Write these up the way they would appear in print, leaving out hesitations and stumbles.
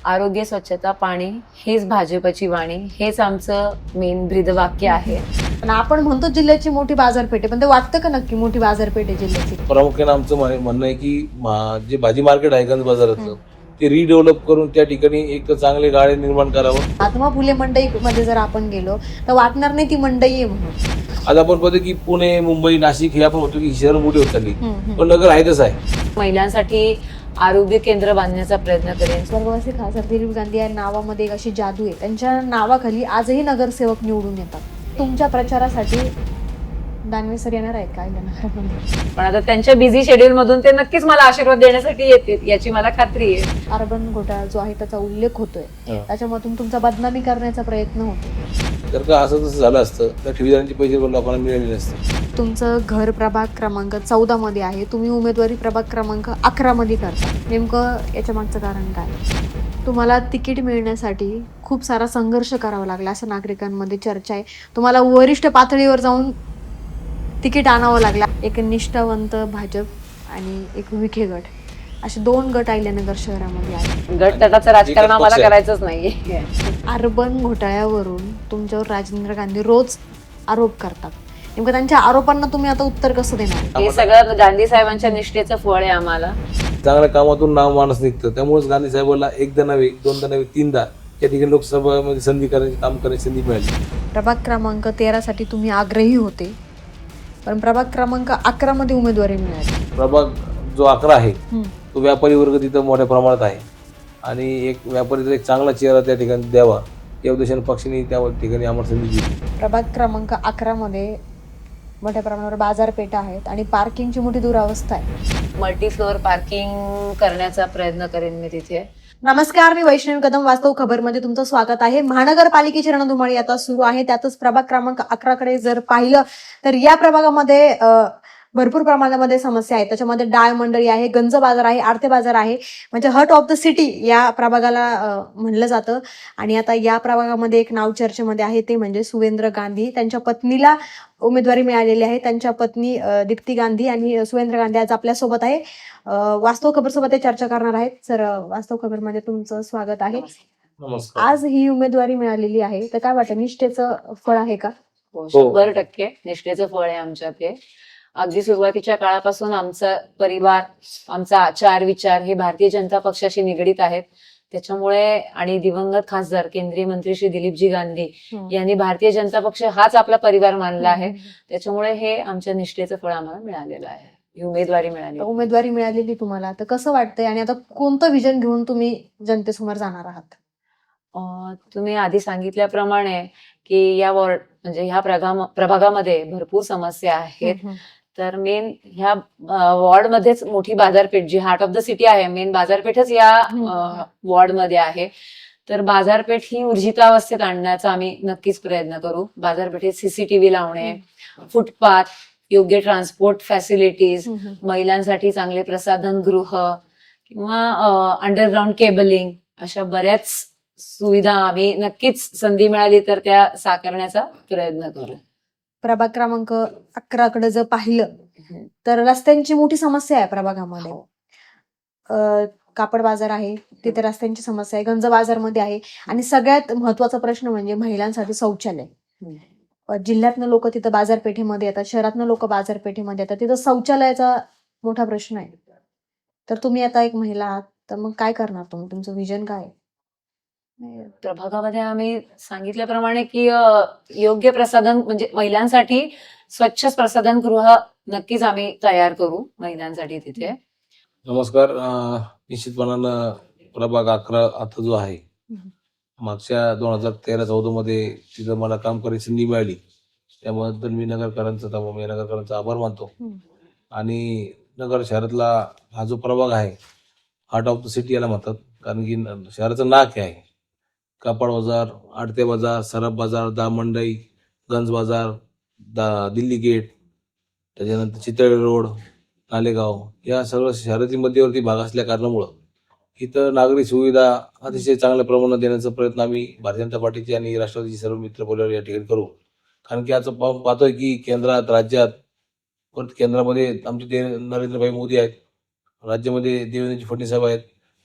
आरोग्य, स्वच्छता, पाणी हेच भाजपची वाणी, हेच आमचं मेन ब्रीदवाक्य आहे. पण आपण म्हणतो जिल्ह्याची मोठी बाजारपेठ आहे, पण ते वाटतं का नक्की मोठी बाजारपेठ आहे जिल्ह्याची? प्रामुख्याने आमचं म्हणणं आहे की जे भाजी मार्केट आहे गंज बाजारातलं ते रिडेव्हलप करून त्या ठिकाणी एक चांगले गाळे निर्माण करावं. महात्मा फुले मंडई मध्ये जर आपण गेलो तर वाटणार नाही ती मंडई आहे म्हणून. आज आपण पाहतो की पुणे, मुंबई, नाशिक हे आपण होतो की शहर मोठी होत चालली, पण नगर आहेतच आहे. महिलांसाठी आरोग्य केंद्र बांधण्याचा प्रयत्न करेन. स्वर्गवासी खासदार दिलीप गांधी या नावामध्ये एक अशी जादू आहे, त्यांच्या नावाखाली आजही नगरसेवक निवडून येतात. तुमच्या प्रचारासाठी दानवे सर येणार आहेत काय नगरामध्ये? पण आता त्यांच्या बिझी शेड्यूल मधून ते नक्कीच मला आशीर्वाद देण्यासाठी येतील याची मला खात्री आहे. अर्बन घोटाळा जो आहे त्याचा उल्लेख होतोय, त्याच्यामधून तुमचा बदनामी करण्याचा प्रयत्न होतो. जर का असं तसं झालं असतं तर ठेवीदारांचे पैसे लोकांना मिळाले नसते. तुमचं घर प्रभाग क्रमांक 14 मध्ये आहे, तुम्ही उमेदवारी प्रभाग क्रमांक 11 मध्ये करता. नेमकं याच्या मागचं कारण काय? तुम्हाला तिकीट मिळण्यासाठी खूप सारा संघर्ष करावा लागला असं नागरिकांमध्ये चर्चा आहे. तुम्हाला वरिष्ठ पातळीवर जाऊन तिकीट आणावं लागला. एक निष्ठावंत भाजप आणि एक विखे गट, असे 2 गट अहिल्यानगर शहरामध्ये आहेत. गटतटाचं राजकारण आम्हाला करायचंच नाहीये. अर्बन घोटाळ्यावरून तुमच्यावर राजेंद्र गांधी रोज आरोप करतात. नेमकं त्यांच्या आरोपांना तुम्ही आता उत्तर कसं देणार? हे सगळं गांधी साहेबांच्या निष्ठेचं फळ आहे आम्हाला. चांगल्या कामातून नाव माणूस निघतं, त्यामुळेच गांधी साहेबांना एकदा नव्हे, दोनदा नव्हे, 3दा या ठिकाणी लोकसभेमध्ये संधी करायची, काम करण्याची संधी मिळाली. प्रभाग क्रमांक 13 साठी तुम्ही आग्रही होते, पण प्रभाग क्रमांक 11 मध्ये उमेदवारी मिळाली. प्रभाग जो 11 आहे तो व्यापारी वर्ग तिथं मोठ्या प्रमाणात आहे आणि एक व्यापारीचा एक चांगला चेहरा त्या ठिकाणी द्यावा या उद्देशाने पक्षाने त्या ठिकाणी आम्हाला संधी दिली. प्रभाग क्रमांक 11 मध्ये मोठ्या प्रमाणावर बाजारपेठा आहेत आणि पार्किंगची मोठी दुरावस्था आहे. मल्टी फ्लोअर पार्किंग करण्याचा प्रयत्न करेन मी तिथे. नमस्कार, मी वैष्णवी कदम, वास्तव खबरमध्ये तुमचं स्वागत आहे. महानगरपालिकेची रणधुमाळी आता सुरू आहे, त्यातच प्रभाग क्रमांक 11 कडे जर पाहिलं तर या प्रभागामध्ये भरपूर प्रमाणामध्ये समस्या आहेत. त्याच्यामध्ये डाळ मंडळी आहे, गंज बाजार आहे, आरते बाजार आहे, म्हणजे हार्ट ऑफ द सिटी या प्रभागाला म्हणलं जातं. आणि आता या प्रभागामध्ये एक नाव चर्चेमध्ये आहे, ते म्हणजे सुवेंद्र गांधी. त्यांच्या पत्नीला उमेदवारी मिळालेली आहे. त्यांच्या पत्नी दीप्ती गांधी आणि सुवेंद्र गांधी आज आपल्यासोबत आहे. वास्तव खबर सोबत ते चर्चा करणार आहेत. सर, वास्तव खबर मध्ये तुमचं स्वागत आहे. नमस्कार. आज ही उमेदवारी मिळालेली आहे, तर काय वाटतं, निष्ठेचं फळ आहे का? 100% निष्ठेचं फळ आहे आमच्या ते. अगदी सुरुवातीच्या काळापासून आमचा परिवार, आमचा आचार विचार हे भारतीय जनता पक्षाशी निगडीत आहेत. त्याच्यामुळे आणि दिवंगत खासदार केंद्रीय मंत्री श्री दिलीपजी गांधी यांनी भारतीय जनता पक्ष हाच आपला परिवार मानला आहे. त्याच्यामुळे हे आमच्या निष्ठेचं फळ आम्हाला मिळालेलं आहे, ही उमेदवारी मिळाली. उमेदवारी मिळालेली तुम्हाला, तर कसं वाटतंय आणि आता कोणतं विजन घेऊन तुम्ही जनतेसमोर जाणार आहात? तुम्ही आधी सांगितल्याप्रमाणे की या वॉर्ड म्हणजे ह्या प्रभागामध्ये भरपूर समस्या आहेत. तर मेन ह्या वॉर्ड मध्येच मोठी बाजारपेठ, जी हार्ट ऑफ द सिटी आहे, मेन बाजारपेठच या वॉर्ड मध्ये आहे. तर बाजारपेठ ही ऊर्जितावस्थेत आणण्याचा आम्ही नक्कीच प्रयत्न करू. बाजारपेठेत सीसीटीव्ही लावणे, फुटपाथ, योग्य ट्रान्सपोर्ट फॅसिलिटीज, महिलांसाठी चांगले प्रसाधन गृह किंवा अंडरग्राऊंड केबलिंग, अशा बऱ्याच सुविधा आम्ही नक्कीच संधी मिळाली तर त्या साकारण्याचा प्रयत्न करू. प्रभाग क्रमांक 11 कडे जर पाहिलं तर रस्त्यांची मोठी समस्या आहे प्रभागामध्ये. कापड बाजार आहे, तिथे रस्त्यांची समस्या आहे. गंज बाजार मध्ये आहे आणि सगळ्यात महत्वाचा प्रश्न म्हणजे महिलांसाठी शौचालय. जिल्ह्यातनं लोक तिथं बाजारपेठेमध्ये येतात, शहरातनं लोक बाजारपेठेमध्ये येतात, तिथं शौचालयाचा मोठा प्रश्न आहे. तर तुम्ही आता एक महिला आहात, तर मग काय करणार तुम्ही? तुमचं विजन काय आहे? प्रभागामध्ये आम्ही सांगितल्याप्रमाणे की योग्य प्रसाधन म्हणजे महिलांसाठी स्वच्छ प्रसाधन गृह नक्कीच आम्ही तयार करू महिलांसाठी तिथे. नमस्कार. निश्चितपणानं प्रभाग 11 आता जो आहे, मागच्या 2013-14 मध्ये तिथं मला काम करायची संधी मिळाली, त्याबद्दल मी नगरकरांचा आभार मानतो. आणि नगर शहरातला हा जो प्रभाग आहे, हार्ट ऑफ द सिटी याला म्हणतात, कारण की शहराचं नाक आहे. कापड बाजार, आडते बाजार, सराफ बाजार, दहा मंडई, गंज बाजार, दिल्ली गेट, त्याच्यानंतर चितळे रोड, नालेगाव, या सर्व शहरातील मध्यवर्ती भाग असल्या कारणामुळं इथं नागरी सुविधा अतिशय चांगल्या प्रमाणात देण्याचा प्रयत्न आम्ही भारतीय जनता पार्टीचे आणि राष्ट्रवादीचे सर्व मित्र परिवार या ठिकाणी करू. कारण की आज पाहतोय की केंद्रात, राज्यात, परत केंद्रामध्ये आमचे नरेंद्रभाई मोदी आहेत, राज्यामध्ये देवेंद्रजी फडणवीस साहेब आहेत,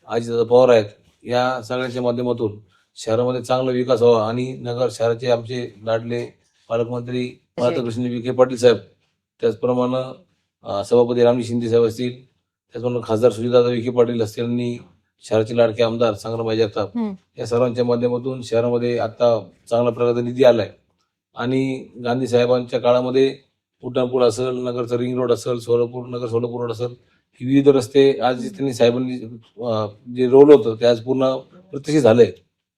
अजितदादा पवार आहेत, या सगळ्यांच्या माध्यमातून शहरामध्ये चांगला विकास व्हावा आणि नगर शहराचे आमचे लाडले पालकमंत्री राधाकृष्ण विखे पाटील साहेब, त्याचप्रमाणे सभापती रामजी शिंदे साहेब असतील, त्याचप्रमाणे खासदार सुनीलदादा विखे पाटील असतील आणि शहराचे लाडके आमदार संग्रामभाई जगताप या सर्वांच्या माध्यमातून शहरामध्ये आता चांगला प्रकारचा निधी आलाय आणि गांधी साहेबांच्या काळामध्ये उड्डाणपूल असेल, नगरचं रिंग रोड असेल, सोलापूर रोड असेल, ही विविध रस्ते आज त्यांनी साहेबांनी जे रोल होतं ते आज पूर्ण प्रत्यक्ष झालंय.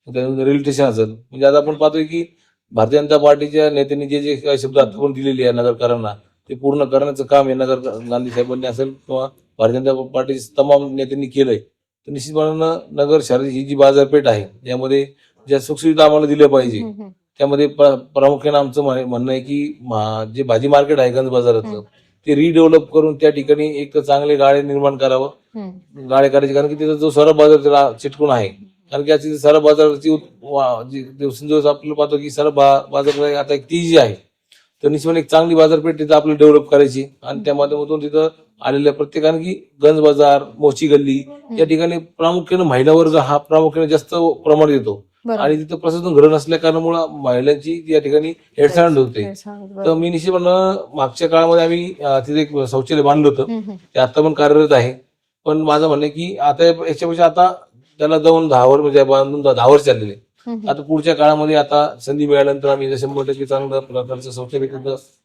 त्यानंतर रेल्वे स्टेशन असेल, म्हणजे आता आपण पाहतोय की भारतीय जनता पार्टीच्या नेत्यांनी जे जे काही शब्द आतापर्यंत दिलेली आहे नगरकरांना ते पूर्ण करण्याचं काम हे गांधी साहेबांनी असेल किंवा भारतीय जनता पार्टीच्या तमाम नेत्यांनी केलंय. तर निश्चितपणानं नगर शहराची ही जी बाजारपेठ आहे यामध्ये ज्या सुखसुविधा आम्हाला दिल्या पाहिजे त्यामध्ये प्रामुख्याने आमचं म्हणणं आहे की जे भाजी मार्केट आहे गंज बाजारातलं ते रिडेव्हलप करून त्या ठिकाणी एक तर चांगले गाळे निर्माण करावं, गाळे करायचे, कारण की तिथं जो सरळ बाजार त्याला चिटकून आहे. कारण की आज सरळ बाजाराची दिवसेंदिवस आपल्याला पाहतो की सरळ बाजार आता एक तेजी आहे. तर निश्चितपणे एक चांगली बाजारपेठ तिथं आपल्याला डेव्हलप करायची आणि त्या माध्यमातून तिथं आलेल्या प्रत्येकाने की गंज बाजार, मोची गल्ली या ठिकाणी प्रामुख्याने महिला वर्ग हा प्रामुख्याने जास्त प्रमाणात येतो आणि तिथं प्रशासन घर नसल्या कारणामुळे महिलांची या ठिकाणी हेळसांड होते. तर मी निश्चितपणे मागच्या काळामध्ये आम्ही तिथे एक शौचालय बांधलं होतं, ते आता पण कार्यरत आहे. पण माझं म्हणणं आहे की आता याच्यापेक्षा आता त्याला जाऊन 10 वर्ष म्हणजे बांधून 10 वर्ष चाललेले. आता पुढच्या काळामध्ये आता संधी मिळाल्यानंतर आम्ही 100% चांगल्या प्रकारचं शौचालय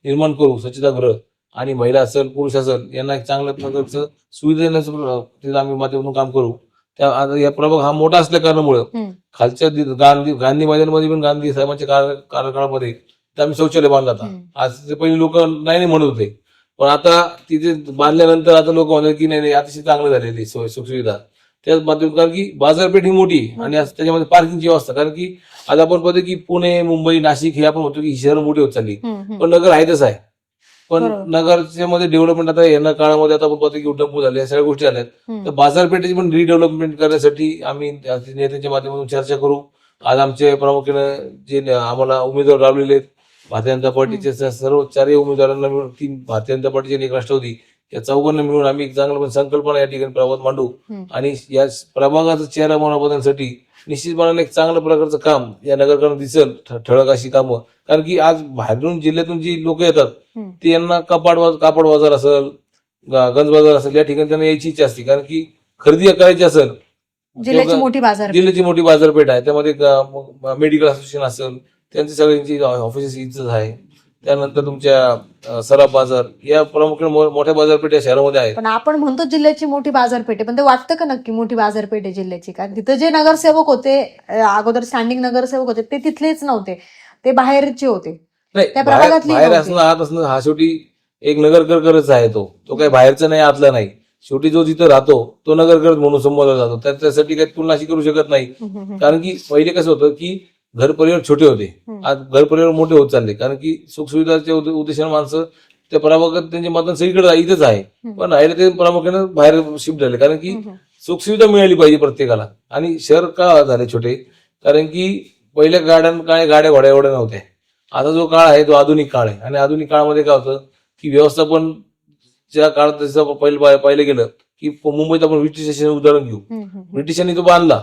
निर्माण करू, स्वच्छतागृह, आणि महिला असेल पुरुष असेल यांना एक चांगल्या प्रकारचं सुविधा देण्याचं तिथं आम्ही माध्यमातून काम करू. त्या आता या प्रभाग हा मोठा असल्या कारणामुळं खालच्या गांधी मैदानामध्ये पण गांधी साहेबांच्या कार्यकाळामध्ये आम्ही शौचालय बांधला होता. आज पहिले लोक नाही म्हणत होते, पण आता तिथे बांधल्यानंतर आता लोक म्हणतात की नाही अतिशय चांगलं झालेली सुखसुविधा त्याच माध्यमातून. कारण की बाजारपेठ ही मोठी आणि त्याच्यामध्ये पार्किंगची व्यवस्था, कारण की आज आपण पाहतो की पुणे, मुंबई, नाशिक हे आपण होतो की शहर मोठी होत चालली, पण नगर आहे तसं आहे. पण नगरच्या मध्ये डेव्हलपमेंट आता येणार काळामध्ये आता आपण पाहतो की उड्डाणपूल झाले, या सगळ्या गोष्टी आल्यात. तर बाजारपेठेची पण रिडेव्हलपमेंट करण्यासाठी आम्ही नेत्यांच्या माध्यमातून चर्चा करू. आज आमचे प्रामुख्याने जे आम्हाला उमेदवार लावलेले आहेत भारतीय जनता पार्टीचे सर्व 4 उमेदवारांना मिळून 3 भारतीय जनता पार्टीचे आणि 1 राष्ट्रवादी या 4 मिळून आम्ही एक चांगलं संकल्पना या ठिकाणी प्रभागात मांडू आणि या प्रभागाचा चेहरा बनवण्यासाठी निश्चितपणाने एक चांगल्या प्रकारचं काम या नगरकरांना दिसेल, ठळक अशी कामं. कारण की आज बाहेरून जिल्ह्यातून जी लोक येतात ते यांना कापड बाजार असेल, गंज बाजार असेल या ठिकाणी त्यांना यायची इच्छा असते. कारण की खरेदी करायची असेल, जिल्ह्याची मोठी बाजारपेठ आहे, त्यामध्ये मेडिकल असोसिएशन असेल त्यांची सगळ्यांची ऑफिसेस इथंच आहे. त्यानंतर तुमच्या सराफ बाजार या प्रामुख्याने मोठ्या बाजारपेठ या शहरामध्ये आहेत. पण आपण म्हणतो जिल्ह्याची मोठी बाजारपेठ आहे, पण ते वाटतं का नक्की मोठी बाजारपेठ आहे जिल्ह्याची? कारण तिथं जे नगरसेवक होते अगोदर स्टँडिंग नगरसेवक होते ते तिथलेच नव्हते, ते बाहेरचे होते. नाही, त्या प्रभागातली बाहेर नव्हती. असणं आत असणं हा शेवटी एक नगरकरच आहे. तो काही बाहेरचा नाही, आतला नाही. शेवटी जो जिथं राहतो तो नगरकर म्हणून संबोधला जातो. त्यासाठी काही तुलना अशी करू शकत नाही. कारण की पहिले कसं होतं की घर परिवार छोटे होते, आज घर परिवार मोठे होत चालले. कारण की सुखसुविधाच्या उद्देशाने माणसं त्या प्रभागात त्यांचे मतदान सगळीकडे इथंच आहे, पण राहिले ते प्रामुख्याने बाहेर शिफ्ट झाले. कारण की सुखसुविधा मिळाली पाहिजे प्रत्येकाला. आणि शहर का झाले छोटे? कारण की पहिल्या गाड्या घोड्या एवढ्या नव्हत्या. आता जो काळ आहे तो आधुनिक काळ आहे आणि आधुनिक काळामध्ये काय होतं की व्यवस्थापन ज्या काळात जसं पाहिलं गेलं की मुंबईत आपण ब्रिटिश स्टेशन उदाहरण घेऊ. ब्रिटिशांनी तो बांधला,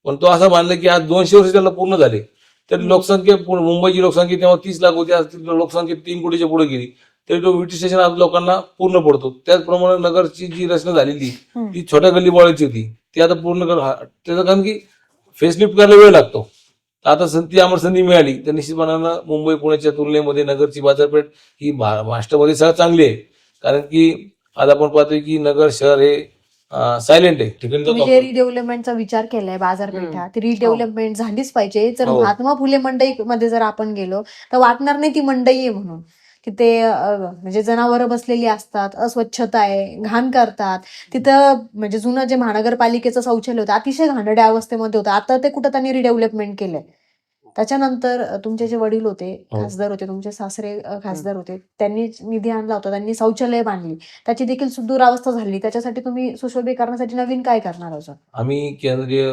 पण तो असा बांधला की आज 200 वर्ष त्याला पूर्ण झाले. तर लोकसंख्या मुंबईची लोकसंख्या तेव्हा 30 लाख होती, आज लोकसंख्या 3 कोटीच्या पुढे गेली. तरी तो ब्रिटिश स्टेशन आज लोकांना पूर्ण पडतो. त्याचप्रमाणे नगरची जी रचना झालेली ती छोट्या गल्लीबोळाची होती, ती आता पूर्ण त्याचं कारण की फेसलिफ्ट करायला वेळ लागतो. आता ती आम्हाला संधी मिळाली तर निश्चितपणानं मुंबई पुण्याच्या तुलनेमध्ये नगरची बाजारपेठ ही महाराष्ट्रामध्ये सगळ्यात चांगली आहे. कारण की आज आपण पाहतोय की नगर शहर हे सायलेंट आहे. तुम्ही जे रिडेव्हलपमेंटचा विचार केलाय बाजारपेठा, ती रिडेव्हलपमेंट झालीच पाहिजे. जर महात्मा फुले मंडई मध्ये जर आपण गेलो तर वाटणार नाही ती मंडई आहे म्हणून. तिथे म्हणजे जनावरं बसलेली असतात, अस्वच्छता आहे, घाण करतात. तिथं म्हणजे जुनं जे महानगरपालिकेचं शौचालय होतं अतिशय घाणेरड्या अवस्थेमध्ये होतं. आता ते कुठं त्यांनी रिडेव्हलपमेंट केलंय. त्याच्यानंतर तुमचे जे वडील होते खासदार होते, तुमचे सासरे खासदार होते, त्यांनी निधी आणला होता, त्यांनी शौचालय बांधली, त्याची देखील सुदूरावस्था झाली. त्याच्यासाठी तुम्ही सुशोभीकरणासाठी नवीन काय करणार आहोत? आम्ही केंद्रीय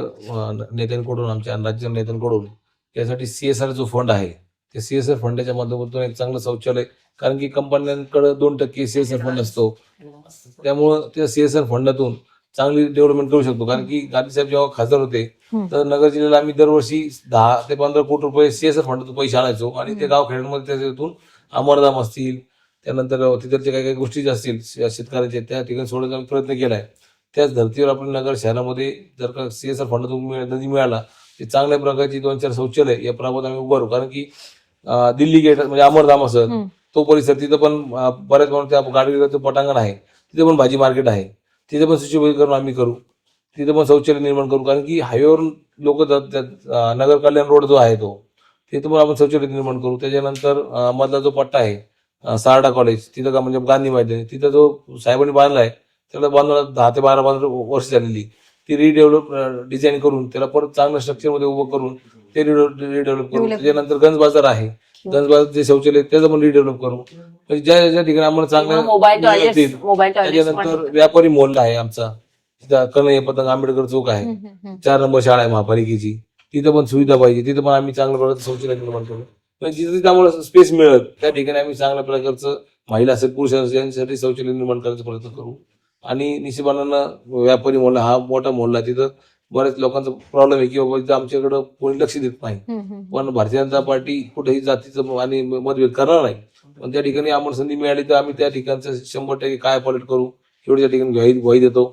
नेत्यांकडून, आमच्या राज्य नेत्यांकडून त्यासाठी CSR जो फंड आहे ते CSR फंडाच्या माध्यमातून एक चांगलं शौचालय, कारण की कंपन्यांकडे 2% CSR फंड असतो, त्यामुळं त्या CSR फंडातून चांगली डेव्हलपमेंट करू शकतो. कारण की गांधी साहेब जेव्हा खासदार होते हम्म. तर नगर जिल्ह्याला आम्ही दरवर्षी 10 ते 15 कोटी रुपये सीएसआर फंडातून पैसे आणायचो आणि ते गाव खेड्यांमध्ये त्याच्यातून अमरधाम असतील, त्यानंतर तिथलच्या काही काही गोष्टी ज्या असतील शेतकऱ्यांच्या त्या ठिकाणी सोडण्याचा आम्ही प्रयत्न केलाय. त्याच धर्तीवर आपण नगर शहरामध्ये जर का सीएसआर फंडातून निधी मिळाला ते चांगल्या प्रकारची 2-4 शौचालय या प्रभागात आम्ही उभारू. कारण की दिल्ली गेट म्हणजे अमरधाम असेल हम्म. तो परिसर तिथं पण बऱ्याच प्रमाणात त्या गाडीचं पटांगण आहे, तिथे पण भाजी मार्केट आहे, तिथे पण सुशोभीकरण आम्ही करू, तिथे पण शौचालय निर्माण करू. कारण की हायवेवरून लोक नगर कल्याण रोड जो आहे तो तिथे पण आपण शौचालय निर्माण करू. त्याच्यानंतर मधला जो पट्टा आहे सारडा कॉलेज तिथं का म्हणजे गांधी मैदान तिथं जो साहेबांनी बांधलाय त्याला बांधून 10 ते 12 वर्ष झालेली ती रिडेव्हलप डिझाईन करून त्याला परत चांगल्या स्ट्रक्चरमध्ये उभं करून ते रिडेव्हलप करू. त्याच्यानंतर गंज बाजार आहे, गंज बाजार जे शौचालय त्याचं पण रिडेव्हलप करू. म्हणजे ज्या ज्या ठिकाणी आम्हाला चांगल्या मोबाईल मिळतील. टॉयलेट त्याच्यानंतर व्यापारी मोहल्ला आहे आमचा, तिथं कन्हैया पतंग आंबेडकर चौक आहे, 4 नंबर शाळा आहे महापालिकेची, तिथं पण सुविधा पाहिजे, तिथं पण आम्ही चांगल्या प्रकारचं शौचालय निर्माण करू. म्हणजे जिथे तिथे आम्हाला स्पेस मिळत त्या ठिकाणी आम्ही चांगल्या प्रकारचं महिला असेल पुरुष असेल यांच्यासाठी शौचालय निर्माण करण्याचा प्रयत्न करू. आणि निश्चितपणानं व्यापारी मोहल्ला हा मोठा मोहल्ला आहे, तिथं बऱ्याच लोकांचा प्रॉब्लेम आहे की बाबा तिथं आमच्याकडं कोणी लक्ष देत नाही. पण भारतीय जनता पार्टी कुठेही जातीचं आणि मतभेद करणार नाही. पण त्या ठिकाणी आम्हाला संधी मिळाली तर आम्ही त्या ठिकाणचं 100% काय पॉलिट करू एवढ्या ठिकाणी ग्वाही देतो.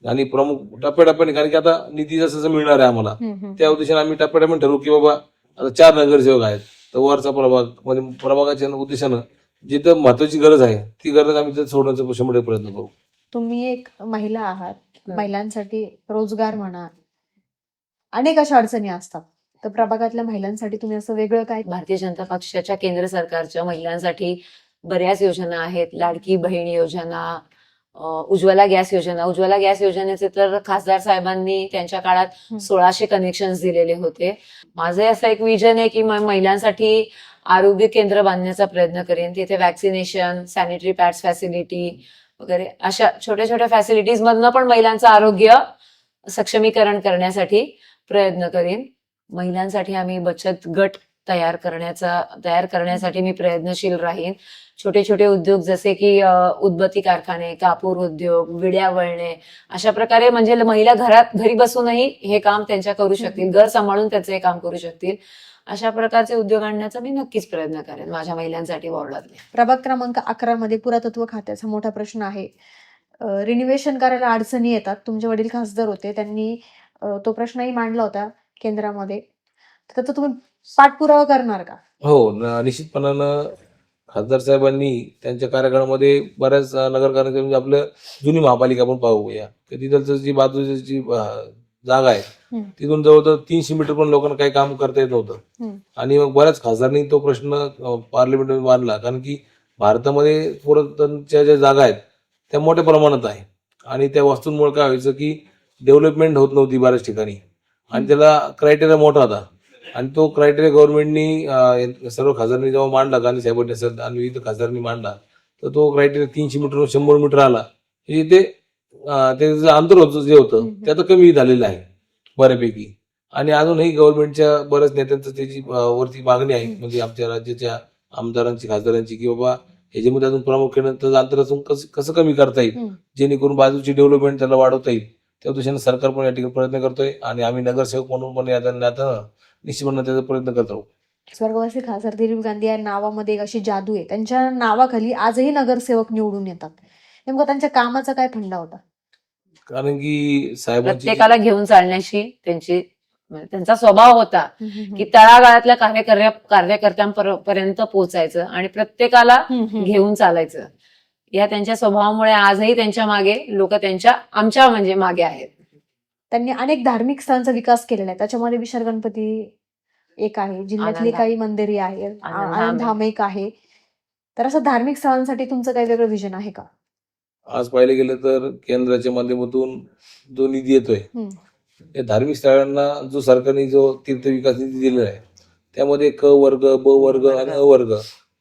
आणि प्रमुख टप्प्याटप्प्याने, कारण की आता निधी जसं मिळणार आहे आम्हाला त्या उद्देशाने आम्ही टप्प्याटप्प्याने ठरवू की बाबा आता 4 नगरसेवक आहेत तर वरचा प्रभाग म्हणजे प्रभागाच्या उद्देशानं जिथं महत्वाची गरज आहे ती गरज आम्ही तिथं सोडण्याचा 100% प्रयत्न करू. तुम्ही एक महिला आहात, महिलांसाठी रोजगार म्हणा अनेक अशा अडचणी असतात, तर प्रभागातल्या महिलांसाठी तुम्ही असं वेगळं काय भारतीय जनता पक्षाच्या केंद्र सरकारच्या महिलांसाठी बऱ्याच योजना आहेत. लाडकी बहीण योजना, उज्ज्वला गॅस योजना. उज्ज्वला गॅस योजनेचे तर खासदार साहेबांनी त्यांच्या काळात 1600 कनेक्शन दिलेले होते. माझं असं एक विजन आहे की महिलांसाठी आरोग्य केंद्र बांधण्याचा प्रयत्न करेन. तिथे वॅक्सिनेशन, सॅनिटरी पॅड्स फॅसिलिटी वगैरे अशा छोट्या छोट्या फॅसिलिटीज मधनं पण महिलांचं आरोग्य सक्षमीकरण करण्यासाठी प्रयत्न करेन. महिलांसाठी आम्ही बचत गट तयार करण्यासाठी मी प्रयत्नशील राहीन. छोटे छोटे उद्योग जसे की उदबत्ती कारखाने, कापूर उद्योग, विड्या वळणे, अशा प्रकारे म्हणजे महिला घरी बसूनही हे काम त्यांच्या करू शकतील, घर सांभाळून त्याचं हे काम करू शकतील. अशा प्रकारचे उद्योग आणण्याचा मी नक्कीच प्रयत्न करेन माझ्या महिलांसाठी वॉर्डातले. प्रभाग क्रमांक 11 मध्ये पुरातत्व खात्याचा मोठा प्रश्न आहे. रिनोव्हेशन करायला अडचणी येतात. तुमचे वडील खासदार होते, त्यांनी तो प्रश्नही मांडला होता केंद्रामध्ये, तर त्याचा तुम्ही पाठपुरावा करणार का? हो, निश्चितपणानं खासदार साहेबांनी त्यांच्या कार्यकाळामध्ये बऱ्याच नगरकारच्या म्हणजे आपलं जुनी महापालिका आपण पाहूया की तिथलचं जी बाजूची जी जागा आहे तिथून जवळजवळ 300 मीटर पण लोकांना काही काम करता येत नव्हतं. आणि मग बऱ्याच खासदारांनी तो प्रश्न पार्लमेंटमध्ये मांडला. कारण की भारतामध्ये पुरातनच्या ज्या जागा आहेत त्या मोठ्या प्रमाणात आहे आणि त्या वस्तूंमुळे काय व्हायचं की डेव्हलपमेंट होत नव्हती बऱ्याच ठिकाणी आणि त्याला क्रायटेरिया मोठा होता. आणि तो क्रायटेरिया गव्हर्नमेंटनी सर्व खासदारांनी जेव्हा मांडला, गांधी साहेबांनी असेल आणि विविध खासदारांनी मांडला, तर तो क्रायटेरिया 300 मीटर 100 मीटर आला. ते त्याचं अंतर होतं जे होतं ते आता कमी झालेलं आहे बऱ्यापैकी. आणि अजूनही गव्हर्नमेंटच्या बऱ्याच नेत्यांचं त्याची वरती मागणी आहे म्हणजे आमच्या राज्याच्या आमदारांची खासदारांची की बाबा ह्याच्यामध्ये अजून प्रामुख्याने त्याचं अंतर अजून कसं कमी करता येईल जेणेकरून बाजूची डेव्हलपमेंट त्याला वाढवता येईल. त्या उद्देशाने सरकार पण या ठिकाणी प्रयत्न करतोय आणि आम्ही नगरसेवक म्हणून पण आता निश्चितपणे त्याचा प्रयत्न करत आहोत. स्वर्गवासी खासदार दिलीप गांधी या नावामध्ये एक अशी जादू आहे, त्यांच्या नावाखाली आजही नगरसेवक निवडून येतात. नेमका त्यांच्या कामाचा काय फंडा होता? कारण की साहेबांची प्रत्येकाला घेऊन चालण्याची त्यांचा स्वभाव होता की तळागाळातल्या कार्यकर्त्यांपर्यंत पोहोचायचं आणि प्रत्येकाला घेऊन चालायचं. या त्यांच्या स्वभावामुळे आजही त्यांच्या मागे लोक आमच्या म्हणजे मागे आहेत. त्यांनी अनेक धार्मिक स्थळांचा विकास केलेला आहे, त्याच्यामध्ये विशाल गणपती एक आहे, जिल्ह्यातली काही मंदिरे आहे, आनंदधाम एक आहे. तर असं धार्मिक स्थळांसाठी तुमचं काही वेगळं विजन आहे का? आज पाहिलं गेलं तर केंद्राच्या माध्यमातून जो निधी येतोय या धार्मिक स्थळांना जो सरकारने जो तीर्थ विकास निधी दिलेला आहे त्यामध्ये क वर्ग, ब वर्ग आणि अ वर्ग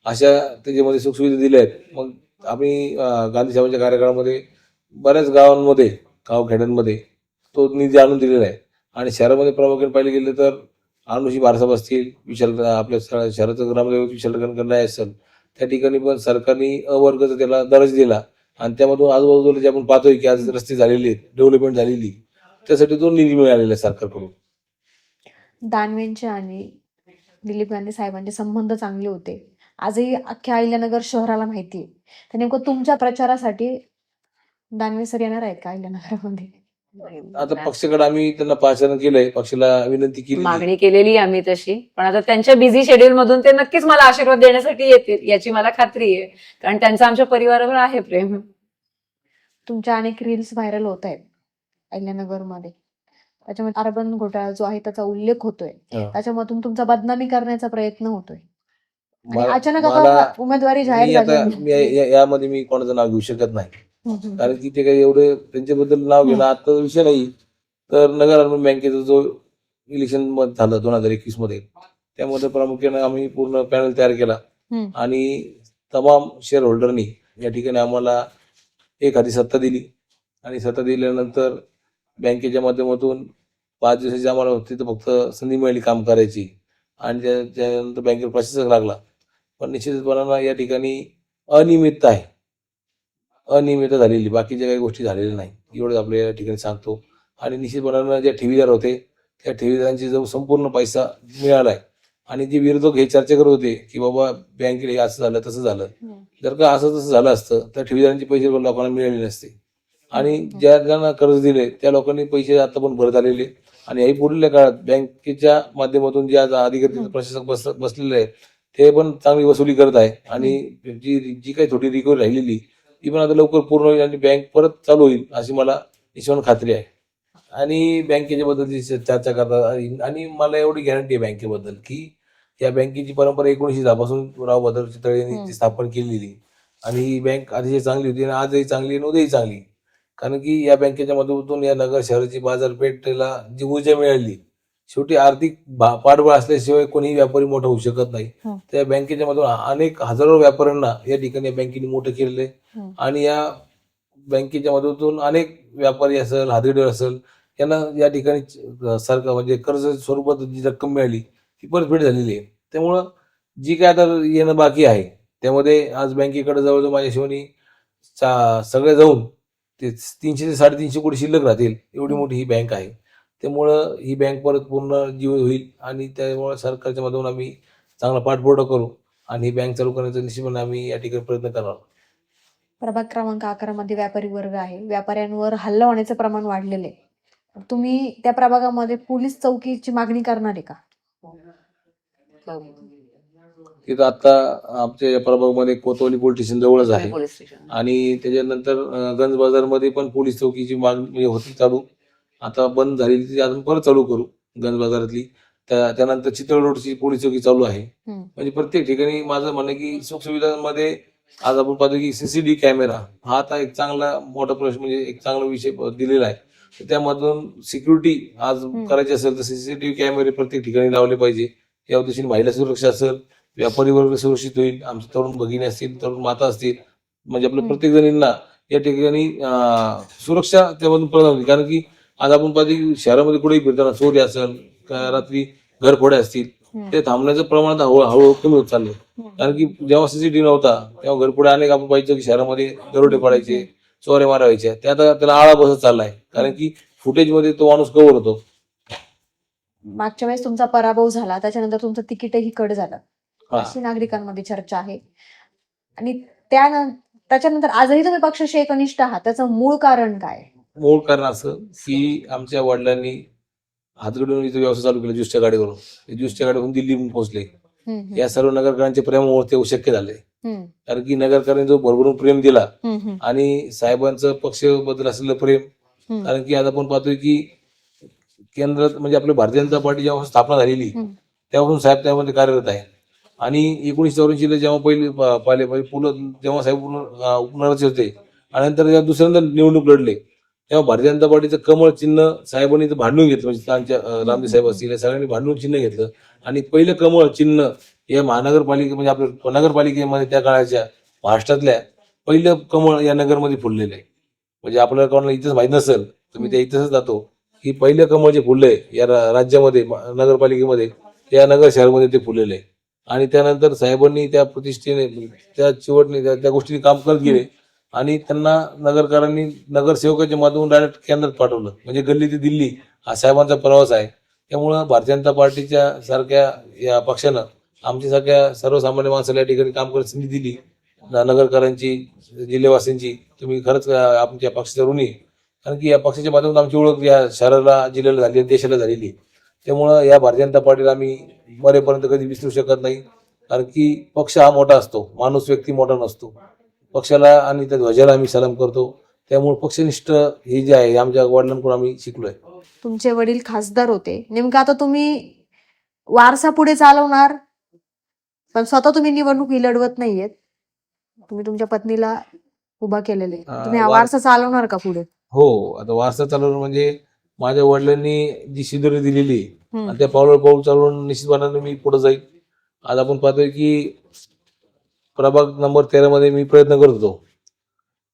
अशा त्याच्यामध्ये सुखसुविधा दिल्या आहेत. मग आम्ही गांधी साहेबांच्या कार्यकाळामध्ये बऱ्याच गावांमध्ये गावखेड्यांमध्ये तो निधी आणून दिलेला आहे. आणि शहरामध्ये प्रामुख्याने पाहिलं गेलं तर अनुषी बारसाहेब असतील, विशाल आपल्या शहराचं ग्रामदैवत विशाल गणराय असेल, त्या ठिकाणी पण सरकारने अ वर्गाचा त्याला दर्जा दिला आणि त्यामधून आजूबाजूला जे आपण पाहतोय की आज रस्ते झालेले आहेत, डेव्हलपमेंट झालेली, त्यासाठी तो निधी मिळालेला आहे सरकारकडून. दानवेंचे आणि दिलीप गांधी साहेबांचे संबंध चांगले होते. आजही अख्ख्या अहिल्यानगर शहराला माहिती आहे. तर नेमकं तुमच्या प्रचारासाठी दानवे सर येणार आहेत का अहिल्यानगरामध्ये? आता पक्षाकडे आम्ही त्यांना पाचारण केलंय, पक्षाला विनंती केली. मागणी केलेली आम्ही तशी, पण आता त्यांच्या बिझी शेड्यूल मधून ते नक्कीच मला आशीर्वाद देण्यासाठी येतील याची मला खात्री आहे, कारण त्यांचं आमच्या परिवारावर आहे प्रेम. तुमच्या अनेक रील्स व्हायरल होत आहेत अहिल्यानगरमध्ये. त्याच्यामध्ये अर्बन घोटाळा जो आहे त्याचा उल्लेख होतोय. हा. त्याच्यामधून तुमचा बदनामी करण्याचा प्रयत्न होतोय. आणि मला- अचानक मला- आता उमेदवारी जाहीर मी आता झाली. यामध्ये मी कोणाचं नाव घेऊ शकत नाही, हम्म. कारण की ते काही एवढं त्यांच्याबद्दल नाव घेणं आता विषय नाही. तर नगर अर्बन बँकेचा जो इलेक्शन झालं 2021 मध्ये, त्यामध्ये प्रामुख्याने आम्ही पूर्ण पॅनल तयार केला हम्म. आणि तमाम शेअर होल्डरनी या ठिकाणी आम्हाला एखादी सत्ता दिली आणि सत्ता दिल्यानंतर बँकेच्या माध्यमातून 5 दिवसाची आम्हाला तिथं फक्त संधी मिळाली काम करायची आणि त्यानंतर बँकेत प्रशासक लागला. पण निश्चितपणानं या ठिकाणी अनियमितता आहे, अनियमितता झालेली, बाकीच्या काही गोष्टी झालेल्या नाही, एवढं आपल्या या ठिकाणी सांगतो. आणि निश्चितपणानं जे ठेवीदार होते त्या ठेवीदारांची जो संपूर्ण पैसा मिळालाय आणि जे विरोधक हे चर्चा करत होते की बाबा बँकेला असं झालं तसं झालं, जर का असं तसं झालं असतं तर ठेवीदारांचे पैसे लोकांना मिळाले नसते. आणि ज्यांना कर्ज दिले त्या लोकांनी पैसे आता पण भरत आलेले आणि याही पुढील काळात बँकेच्या माध्यमातून जे आज अधिकारी प्रशासक बसलेले आहेत ते पण चांगली वसुली करत आहे आणि जी काही थोडी रिकव्हरी राहिलेली ती पण आता लवकर पूर्ण होईल आणि बँक परत चालू होईल अशी मला निश्चित खात्री आहे. आणि बँकेच्या बद्दल चर्चा करतात आणि मला एवढी गॅरंटी आहे बँकेबद्दल की या बँकेची परंपरा 1910 पासून राव भद्र चितळे यांनी स्थापन केलेली आणि ही बँक अतिशय चांगली होती आणि आजही चांगली आणि उद्याही चांगली. कारण की या बँकेच्या माध्यमातून या नगर शहराची बाजारपेठेला जी ऊर्जा मिळाली, शेवटी आर्थिक पाठबळ असल्याशिवाय कोणीही व्यापारी मोठा होऊ शकत नाही. त्या बँकेच्या मधून अनेक हजारो व्यापाऱ्यांना या ठिकाणी बँकेने मोठं केलेलं आहे आणि या बँकेच्या मदतीतून अनेक व्यापारी असेल, हातगडी असेल, यांना या ठिकाणी सरकार म्हणजे कर्ज स्वरूपात जी रक्कम मिळाली ती परतफेड झालेली आहे. त्यामुळं जी काय आता येणं बाकी आहे त्यामध्ये आज बँकेकडे जवळजवळ माझ्या हिशोबाने सगळे जाऊन ते 300 ते 350 कोटी शिल्लक राहतील, एवढी मोठी ही बँक आहे. त्यामुळं ही बँक परत पूर्ण जीव होईल आणि त्यामुळे सरकारच्या मधून आम्ही चांगला पाठपुरावा करू आणि ही बँक चालू करण्याचा निश्चितपणे आम्ही या ठिकाणी प्रयत्न करणार. प्रभाग क्रमांक 11 मध्ये व्यापारी वर्ग आहे. व्यापाऱ्यांवर हल्ला होण्याचं प्रमाण वाढलेलं आहे. तुम्ही त्या प्रभागामध्ये पोलीस चौकीची मागणी करणार आहे का? तिथं आता आमच्या या प्रभागामध्ये कोतवाली पोलीस स्टेशन जवळच आहे पोलीस स्टेशन आणि त्याच्यानंतर गंज बाजारमध्ये पण पोलीस चौकीची मागणी होती चालू, आता बंद झालेली ती अजून परत चालू करू गंज बाजारातली. त्यानंतर चितळ रोडची पोलीस चौकी चालू आहे. म्हणजे प्रत्येक ठिकाणी माझं म्हणणं आहे की सुखसुविधांमध्ये आज आपण पाहतो की सीसीटीव्ही कॅमेरा हा आता एक चांगला मोठा प्रश्न म्हणजे एक चांगला विषय दिलेला आहे. तर त्यामधून सिक्युरिटी आज करायची असेल तर सीसीटीव्ही कॅमेरे प्रत्येक ठिकाणी लावले पाहिजे. या उद्देशाने महिला सुरक्षा असेल, व्यापारी वर्ग सुरक्षित होईल, आमचे तरुण भगिनी असतील, तरुण माता असतील, म्हणजे आपल्या प्रत्येक जणींना या ठिकाणी सुरक्षा त्यामधून प्रदान होईल. कारण की आज आपण पाहतो की शहरामध्ये कुठेही फिरताना चोरी असेल, रात्री घरफोड्या असतील, ते थांबण्याचं प्रमाण आता हळूहळू कमी होत चाललंय. कारण की जेव्हा सीसीटीव्ही नव्हता तेव्हा घरफोड्या अनेक आपण पाहिजे की शहरामध्ये दरोडे पडायचे, चोऱ्या मारायच्या, ते आता त्याला आळा बसत चाललाय कारण की फुटेजमध्ये तो माणूस कव्हर होतो. मागच्या वेळेस तुमचा पराभव झाला, त्याच्यानंतर तुमचं तिकीटही कट झालं हा. अशी नागरिकांमध्ये चर्चा आहे. आणि त्याच्यानंतर आजही तुम्ही पक्षाशी एकनिष्ठ आहात, त्याचं मूळ कारण काय? मूळ कारण असं की आमच्या वडिलांनी हातगडून इथं व्यवसाय चालू केला ज्यूसच्या गाडीवरून. ते ज्यूसच्या गाडीवरून दिल्लीहून पोहोचले. या सर्व नगरकरांच्या प्रेमामुळे ते शक्य झाले. कारण की नगरकरांनी जो भरभरून प्रेम दिला आणि साहेबांचं पक्षाबद्दल असलेलं प्रेम, कारण की आज आपण पाहतोय की केंद्रात म्हणजे आपली भारतीय जनता पार्टी जेव्हा स्थापना झालेली तेव्हापासून साहेब त्यामध्ये कार्यरत आहे. आणि 1984 जेव्हा पहिले जेव्हा साहेब उपनगराचे होते आणि नंतर जेव्हा दुसऱ्यांदा निवडणूक लढले तेव्हा भारतीय जनता पार्टीचं कमळ चिन्ह साहेबांनी भांडून घेतलं. म्हणजे आमच्या रामदेव साहेब असतील या सगळ्यांनी भांडून चिन्ह घेतलं आणि पहिलं कमळ चिन्ह या महानगरपालिके म्हणजे आपल्या नगरपालिकेमध्ये त्या काळाच्या महाराष्ट्रातल्या पहिलं कमळ या नगरमध्ये फुललेलं आहे. म्हणजे आपल्याला कोणाला इतिहास माहित नसेल तर मी त्या इतिहासात जातो की पहिलं कमळ जे फुललंय या राज्यामध्ये नगरपालिकेमध्ये या नगर शहरामध्ये ते फुललेलं आहे. आणि त्यानंतर साहेबांनी त्या प्रतिष्ठेने त्या चिवटने त्या गोष्टीने काम करत गेले आणि त्यांना नगरकरांनी नगरसेवकाच्या माध्यमातून डायरेक्ट केंद्रात पाठवलं. म्हणजे गल्ली ते दिल्ली हा साहेबांचा प्रवास आहे. त्यामुळं भारतीय जनता पार्टीच्या सारख्या या पक्षानं आमच्यासारख्या सर्वसामान्य माणसाला या ठिकाणी काम करायची संधी दिली. नगरकरांची, जिल्हेवासींची तुम्ही खरंच आमच्या पक्षाच्या ऋणी, कारण की या पक्षाच्या माध्यमातून आमची ओळख या शहराला, जिल्ह्याला झाली, देशाला झालेली. त्यामुळं या भारतीय जनता पार्टीला आम्ही मरेपर्यंत कधी विसरू शकत नाही. कारण की पक्ष हा मोठा असतो, माणूस व्यक्ती मोठा नसतो. पक्षाला आणि त्या ध्वजाला आम्ही सलाम करतो. त्यामुळे पक्षनिष्ठ हे जे आहे आमच्या वडिलांकडून आम्ही शिकलोय. तुमचे वडील खासदार होते, नेमकं आता तुम्ही वारसा पुढे चालवणार, पण स्वतः तुम्ही निवडणूक ही लढवत नाहीयेत. तुम्ही तुमच्या पत्नीला उभा केलेले, तुम्ही हा वारसा चालवणार का पुढे? हो, आता वारसा चालवणं म्हणजे माझ्या वडिलांनी जी शिदोरी दिलेली आणि त्या पावलावर पाऊल चालवून निश्चितपणाने मी पुढे जाईल. आज आपण पाहतोय की प्रभाग नंबर 13 मध्ये मी प्रयत्न करत होतो,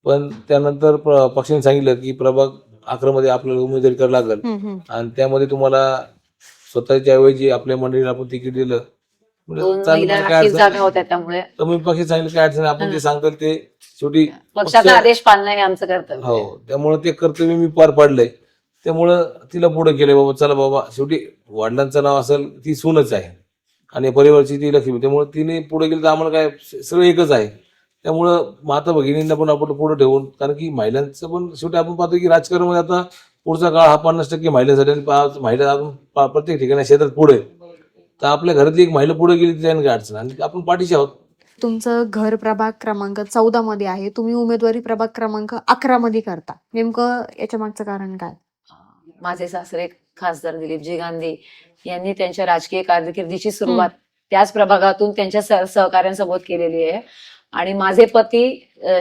पण त्यानंतर पक्षाने सांगितलं की प्रभाग 11 मध्ये आपल्याला उमेदवारी करावी लागेल आणि त्यामध्ये तुम्हाला स्वतःच्या ऐवजी आपल्या मंडळीला आपण तिकीट दिलं. दोन चालेल, महिला काय राखीव अडचण जागा नाही. होत्या त्यामुळे तर मी पक्षाने सांगितलं काय अडचण नाही, आपण जे सांगतात ते शेवटी पक्षाचा आदेश पाळणं हे आमचं कर्तव्य आहे. हो, त्यामुळे ते कर्तव्य मी पार पाडलंय. त्यामुळं तिला पुढे केलंय, बाबा चला बाबा, शेवटी वडिलांचं नाव असेल, ती सूनच आहे आणि परिवारची ती लक्ष्मी. त्यामुळे तिने पुढे गेलं तर आम्हाला काय, सगळं एकच आहे. त्यामुळं माता भगिनींना पण आपण पुढे ठेवून, कारण की महिलांचं पण शेवटी आपण पाहतो की राजकारणामध्ये आता पुढचा काळ हा 50% महिलांसाठी आणि महिला अजून प्रत्येक ठिकाणी क्षेत्रात पुढे. तर आपल्या घरातली एक महिला पुढे गेली त्याने काय अडचण, आणि आपण पाठीशी आहोत. तुमचं घर प्रभाग क्रमांक 14 मध्ये आहे, तुम्ही उमेदवारी प्रभाग क्रमांक 11 मध्ये करता, नेमकं याच्या मागचं कारण काय? माझे सासरे खासदार दिलीपजी गांधी यांनी त्यांच्या राजकीय कारकिर्दीची सुरुवात त्याच प्रभागातून त्यांच्या सहकाऱ्यांसोबत केलेली आहे. आणि माझे पती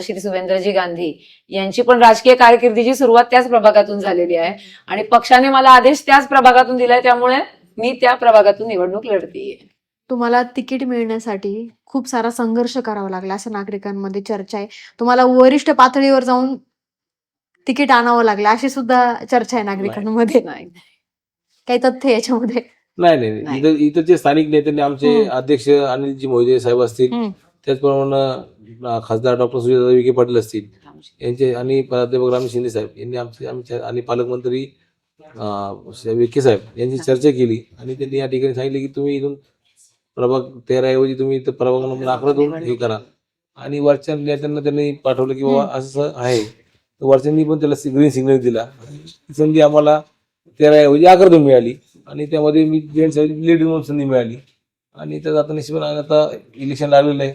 श्री सुवेंद्रजी गांधी यांची पण राजकीय कारकिर्दीची सुरुवात त्याच प्रभागातून झालेली आहे आणि पक्षाने मला आदेश त्याच प्रभागातून दिलाय, त्यामुळे मी त्या प्रभागातून निवडणूक लढतीये. तुम्हाला तिकीट मिळण्यासाठी खूप सारा संघर्ष करावा लागला असं नागरिकांमध्ये चर्चा आहे. तुम्हाला वरिष्ठ पातळीवर जाऊन तिकीट आणावं लागलं अशी सुद्धा चर्चा आहे नागरिकांमध्ये. नाही, काही तथ्य याच्यामध्ये? नाही, इथं जे स्थानिक नेत्यांनी, आमचे अध्यक्ष अनिलजी मोहिते साहेब असतील, त्याचप्रमाणे खासदार डॉक्टर सुजाता विखे पाटील असतील यांचे, आणि प्राध्यापक राम शिंदे साहेब यांनी आमच्या आणि पालकमंत्री विखे साहेब यांची चर्चा केली आणि त्यांनी या ठिकाणी सांगितले की तुम्ही इथून प्रभाग 13 ऐवजी तुम्ही इथं प्रभाग नंबर 11 हे करा. आणि वरच्या नेत्यांना त्यांनी पाठवलं की बाबा असं आहे. तर वरच्यांनी पण त्याला ग्रीन सिग्नल दिला. संधी आम्हाला 13 ऐवजी 11 मिळाली आणि त्यामध्ये मी जेंट्स लेडीज म्हणून संधी मिळाली. आणि त्यात आता निश्चितपणे आता इलेक्शन लागलेलं आहे,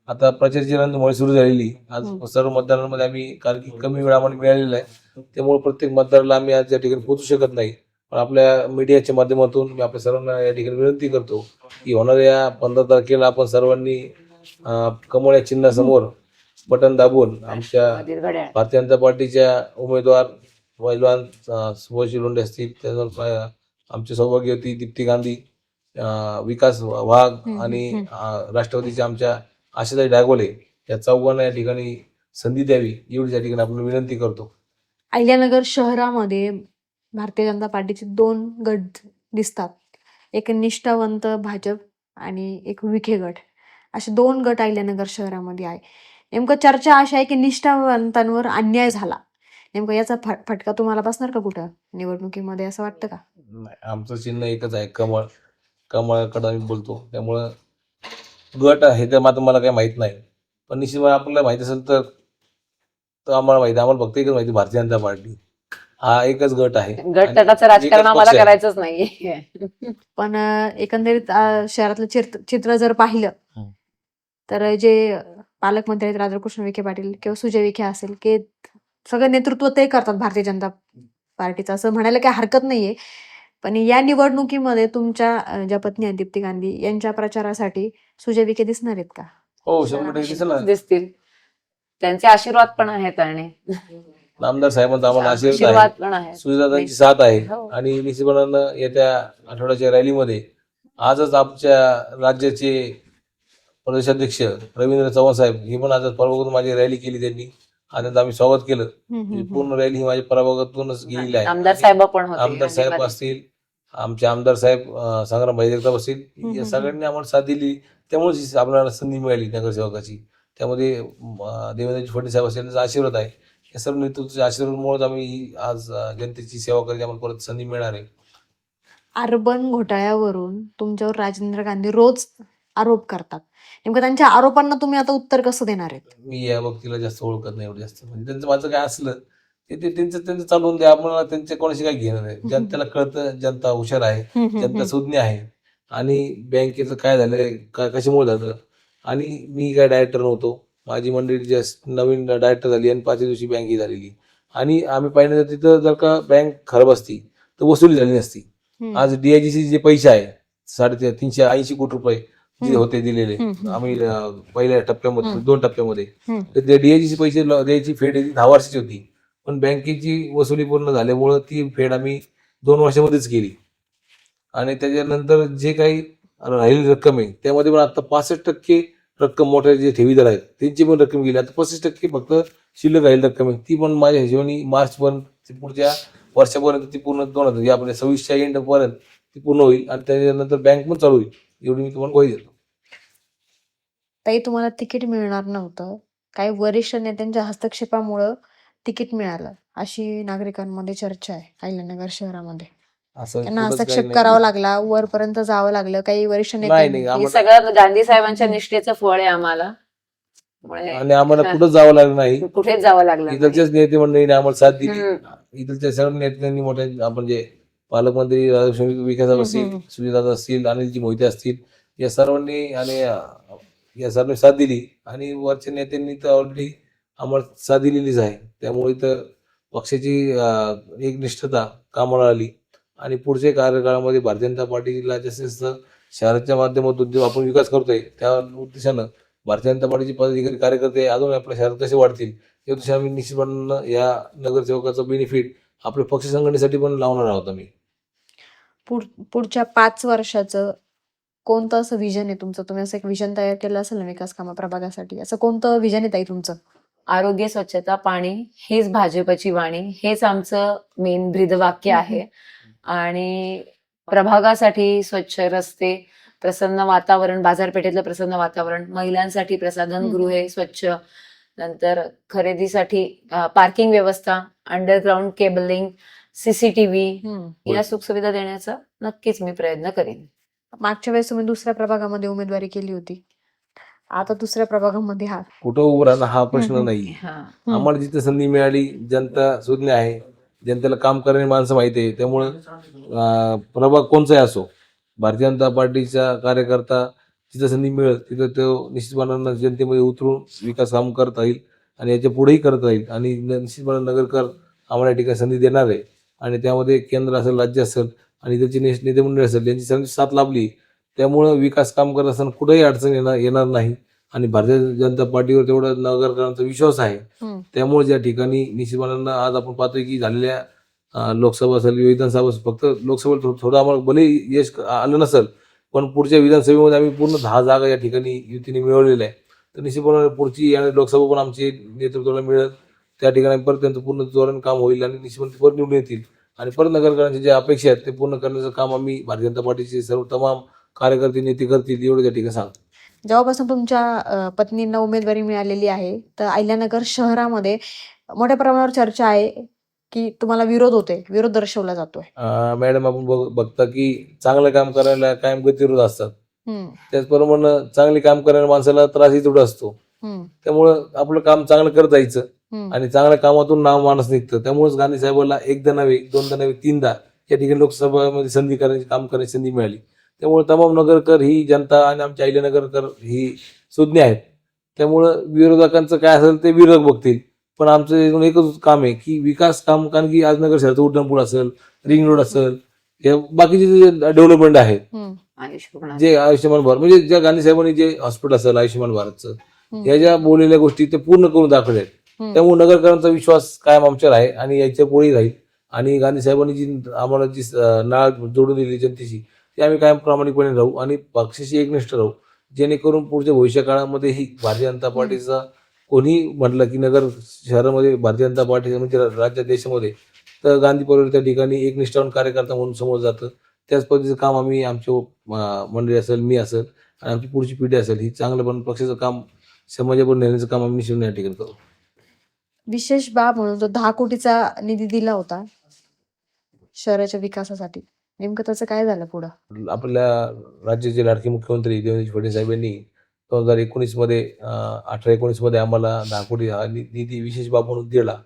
आता प्रचाराची रणधुमाळी सुरू झालेली. आज सर्व मतदारांमध्ये आम्ही, कारण की कमी वेळ आम्हाला मिळालेला आहे, त्यामुळे प्रत्येक मतदाराला आम्ही आज या ठिकाणी पोहोचू शकत नाही. पण आपल्या मीडियाच्या माध्यमातून मी आपल्या सर्वांना या ठिकाणी विनंती करतो की होणाऱ्या 15 तारखेला आपण सर्वांनी कमळ या चिन्हासमोर बटन दाबून आमच्या भारतीय जनता पार्टीच्या उमेदवार पैलवान सुभाष लोंढे असतील, त्यानंतर आमचे सौभाग्यवती दीप्ती गांधी, विकास वाघ आणि राष्ट्रवादीचे आमच्या आशाताई डायगोले या चौघांना या ठिकाणी संधी द्यावी, एवढी या ठिकाणी आपण विनंती करतो. अहिल्यानगर शहरामध्ये भारतीय जनता पार्टीचे 2 गट दिसतात, एक निष्ठावंत भाजप आणि एक विखे गट, असे 2 गट अहिल्यानगर शहरामध्ये आहे. नेमकं चर्चा अशी आहे की निष्ठावंतांवर अन्याय झाला, नेमकं याचा फटका तुम्हाला बसणार का कुठं निवडणुकीमध्ये, असं वाटतं का? नाही, आमचं चिन्ह एकच आहे, कमळ. कमळाकडे आम्ही बोलतो. त्यामुळं गट आहे तर मात्र मला काही माहित नाही, पण निश्चितपणे आपल्याला माहित असेल तर आम्हाला माहिती, आम्हाला फक्त एकच माहिती, भारतीय जनता पार्टी हा एकच गट आहे. गट तटाचं राजकारण आम्हाला करायचंच नाहीये. पण एकंदरीत शहरातलं चित्र जर पाहिलं तर जे पालकमंत्री आहेत राधाकृष्ण विखे पाटील किंवा सुजय विखे असेल, की सगळं नेतृत्व ते करतात भारतीय जनता पार्टीचं, असं म्हणायला काही हरकत नाहीये. पण या निवडणुकीमध्ये तुमच्या ज्या पत्नी आहेत दीप्ती गांधी यांच्या प्रचारासाठी सुजय विखे दिसणार आहेत का? हो, 100% दिसेल ना. दिसतील, त्यांचे आशीर्वाद पण आहेत आणि आमदार साहेबांचा आम्हाला आशीर्वाद आशीर्वाद आहे, पण आहे. सुजातांची साथ आहे. हो. आणि निश्चितपणानं येत्या आठवड्याच्या रॅलीमध्ये आजच आमच्या राज्याचे प्रदेशाध्यक्ष रवींद्र चव्हाण साहेब ही पण आज प्रभागातून माझी रॅली केली त्यांनी, आणि आम्ही स्वागत केलं. पूर्ण रॅली ही माझ्या प्रभागातूनच गेलेली आहे. आमदार साहेब पण होते, आमदार साहेब असतील, आमचे आमदार साहेब संग्राम भाई जगताप असतील, या सगळ्यांनी आम्हाला साथ दिली. त्यामुळेच आपल्याला संधी मिळाली नगरसेवकाची. त्यामध्ये देवेंद्र फडणवीस साहेब असेल त्यांचा आशीर्वाद आहे. या सर्व नेतृत्वाच्या आशीर्वादामुळेच आम्ही आज जनतेची सेवा करायची आम्हाला परत संधी मिळणार आहे. अर्बन घोटाळ्यावरून तुमच्यावर राजेंद्र गांधी रोज आरोप करतात. नेमकं त्यांच्या आरोपांना तुम्ही आता उत्तर कसं देणार आहेत? मी या व्यक्तीला जास्त ओळखत नाही एवढं जास्त, म्हणजे त्यांचं माझं काय असलं ते त्यांचं चालवून द्या, आम्हाला त्यांच्या कोणाशी काय घेणं नाही. जनतेला कळतं, जनता हुशार आहे, जनता सुज्ञ आहे. आणि बँकेचं काय झालंय, कशामुळे झालं, आणि मी काय डायरेक्टर नव्हतो, माझी मंडळी जस्ट नवीन डायरेक्टर झाली आणि 5 दिवशी बँक ही झालेली. आणि आम्ही पाहिलं तर तिथं जर का बँक खराब असती तर वसुली झाली नसती. आज DIGC जे पैसे आहे 380 कोटी रुपये जे होते दिलेले आम्ही पहिल्या टप्प्यामध्ये 2 टप्प्यामध्ये, तर ते DIGC पैसे द्यायची फेड 10 वर्षाची होती. पण बँकेची वसुली पूर्ण झाल्यामुळं ती फेड आम्ही 2 वर्षामध्येच केली. आणि त्याच्यानंतर जे काही राहिलेली रक्कम आहे त्यामध्ये पण आता 65% रक्कम मोठ्या जे ठेवीदार आहेत त्यांची पण रक्कम गेली. आता 35% फक्त शिल्लक राहील रक्कम आहे, ती पण माझ्या हिशोबाने मार्च पर्यंत पुढच्या वर्षापर्यंत ती पूर्ण 2000 आपल्या 26च्या एंड पर्यंत ती पूर्ण होईल. आणि त्याच्यानंतर बँक पण चालू होईल, एवढी मी तुम्हाला ग्वाही देतो. ताई, तुम्हाला तिकीट मिळणार नव्हतं, काही वरिष्ठ नेत्यांच्या हस्तक्षेपामुळं तिकीट मिळालं, अशी नागरिकांमध्ये चर्चा आहे अहिल्यानगर शहरामध्ये. असं त्यांना कुठंच काही हस्तक्षेप नाही. करावा लागला, वरपर्यंत जावं लागलं, काही वरिष्ठ नाही नेत्यांनी. नाही हे आम्हाला, सगळं गांधी साहेबांच्या निष्ठेचं फळ आहे आम्हाला. त्यामुळे आणि आम्हाला कुठंच जावं लागलं नाही. कुठेच जावं लागलं नाही. इथलच्याच नेते मंडळीने आम्हाला साथ दिली. हम्म. इथलच्या सर्व नेत्यांनी मोठ्या, आपण जे पालकमंत्री राधाकृष्ण विखे साहेब असतील, सुनीलदादा असतील, अनिलजी मोहिते असतील, या सर्वांनी आणि या सर्वांनी साथ दिली. आणि वरच्या नेत्यांनी तर ऑलरेडी आम्हाला साथ दिलेलीच आहे. त्यामुळे इथं पक्षाची एकनिष्ठता कामाला आली. आणि पुढच्या कार्यकाळामध्ये भारतीय जनता पार्टीला जास्तीत जास्त शहराच्या माध्यमातून जो आपण विकास करतोय त्या उद्देशानं भारतीय जनता पार्टीचे पदाधिकारी कार्यकर्ते अजून आपल्या शहरात कसे वाढतील या उद्देशाने आम्ही निश्चितपणे या नगरसेवकाचा बेनिफिट आपल्या पक्ष संघटनेसाठी पण लावणार आहोत आम्ही. पुढच्या 5 वर्षाचं कोणतं असं विजन आहे तुमचं? तुम्ही असं एक विजन तयार केलं असेल ना विकास कामा प्रभागासाठी, असं कोणतं विजन आहे ताई तुमचं? आरोग्य, स्वच्छता, पाणी हेच भाजपची वाणी, हेच आमचं मेन ब्रीदवाक्य आहे. आणि प्रभागासाठी स्वच्छ रस्ते, प्रसन्न वातावरण, बाजारपेठेतलं प्रसन्न वातावरण, महिलांसाठी प्रसाधनगृहे स्वच्छ, नंतर खरेदीसाठी पार्किंग व्यवस्था, अंडरग्राऊंड केबलिंग, CCTV या सुखसुविधा देण्याचा नक्कीच मी प्रयत्न करेन. मागच्या वेळेस तुम्ही दुसऱ्या प्रभागामध्ये उमेदवारी केली होती, आता दुसऱ्या प्रभागामध्ये आहात. कुठं उभं राहणं हा प्रश्न नाही. हा. आम्हाला जिथे संधी मिळाली, जनता सुज्ञ आहे, जनतेला काम करणारी माणसं माहिती आहे. त्यामुळं प्रभाग कोणचाही असो, भारतीय जनता पार्टीचा कार्यकर्ता जिथं संधी मिळेल तिथं तो निश्चितपणानं जनतेमध्ये उतरून विकास काम करत राहील आणि याच्या पुढेही करत राहील. आणि निश्चितपणे नगरकर आम्हाला या ठिकाणी संधी देणार आहे. आणि त्यामध्ये केंद्र असेल, राज्य असेल आणि त्याची नेते मंडळी असेल यांची सर्वांची साथ लाभली, त्यामुळं विकास काम करत असताना कुठेही अडचण येणार नाही. आणि भारतीय जनता पार्टीवर तेवढा नगरकरांचा विश्वास आहे. त्यामुळे या ठिकाणी निश्चितपणानं आज आपण पाहतोय की झालेल्या लोकसभा असेल, विधानसभा असेल, फक्त लोकसभेला थोडं आम्हाला भले यश आलं नसेल, पण पुढच्या विधानसभेमध्ये आम्ही पूर्ण 10 जागा या ठिकाणी युतीने मिळवलेल्या आहे. तर निश्चितपणे पुढची लोकसभा पण आमची नेतृत्वाला मिळेल, त्या ठिकाणी परत त्यांचं पूर्ण जोराने काम होईल आणि निश्चितपणे परत निवडून येतील. आणि परत नगरकरांच्या ज्या अपेक्षा आहेत ते पूर्ण करण्याचं काम आम्ही भारतीय जनता पार्टीचे सर्व तमाम कार्यकर्ते नेते करतील, एवढं त्या ठिकाणी सांगतो. जेव्हापासून तुमच्या पत्नींना उमेदवारी मिळालेली आहे, तर अहिल्यानगर शहरामध्ये मोठ्या प्रमाणावर चर्चा आहे की तुम्हाला विरोध दर्शवला जातोय. मॅडम, आपण बघता की चांगलं काम करायला कायम गतिरोध असतात. त्याचप्रमाणे चांगले काम करणाऱ्या माणसाला त्रासही तेवढा असतो. त्यामुळं आपलं काम चांगलं करत जायचं आणि चांगल्या कामातून नाव माणूस निघतं. त्यामुळेच गांधी साहेबांना एकदा नव्हे, दोनदा नव्हे, 3दा या ठिकाणी लोकसभेमध्ये संधी करायची, काम करण्याची संधी मिळाली. त्यामुळे तमाम नगरकर ही जनता आणि आमचे अहिल्यानगरकर ही सुज्ञ आहेत. त्यामुळं विरोधकांचं काय असेल ते विरोधक बघतील, पण आमचं एकच काम आहे की विकास काम. कारण की आज नगर शहराचं उड्डाणपूल असेल, रिंग रोड असेल, या बाकीचे जे डेव्हलपमेंट आहेत, जे आयुष्यमान भारत म्हणजे ज्या गांधी साहेबांनी जे हॉस्पिटल असेल आयुष्यमान भारतचं, या ज्या बोललेल्या गोष्टी ते पूर्ण करून दाखवल्या आहेत. त्यामुळे नगरकरांचा विश्वास कायम आमच्यावर आहे आणि याच्या पुढेही राहील. आणि गांधी साहेबांनी जी आम्हाला जी नाळ जोडून दिली जनतेशी, ते आम्ही कायम प्रामाणिकपणे राहू आणि पक्षाशी एकनिष्ठ राहू, जेणेकरून पुढच्या भविष्य काळामध्येही भारतीय जनता पार्टीचा कोणी म्हटलं की नगर शहरामध्ये भारतीय जनता पार्टी म्हणजे राज्यात देशामध्ये, तर गांधी परिवार त्या ठिकाणी एक निष्ठावान कार्यकर्ता म्हणून समोर जातं. त्याच पद्धतीचं काम आम्ही आमच्या मंडळी असेल, मी असेल आणि आमची पुढची पिढी असेल ही चांगलं पण पक्षाचं काम समाजापुढे नेण्याचं काम आम्ही निश्चित या ठिकाणी करू. विशेष बाब म्हणून जो 10 कोटीचा निधी दिला होता शहराच्या विकासासाठी, नेमकं त्याचं काय झालं पुढं? आपल्या राज्याचे लाडके मुख्यमंत्री देवेंद्र फडणवीस साहेब यांनी 2019 मध्ये 18-19 मध्ये आम्हाला 10 कोटी हा निधी विशेष बाब म्हणून दिला.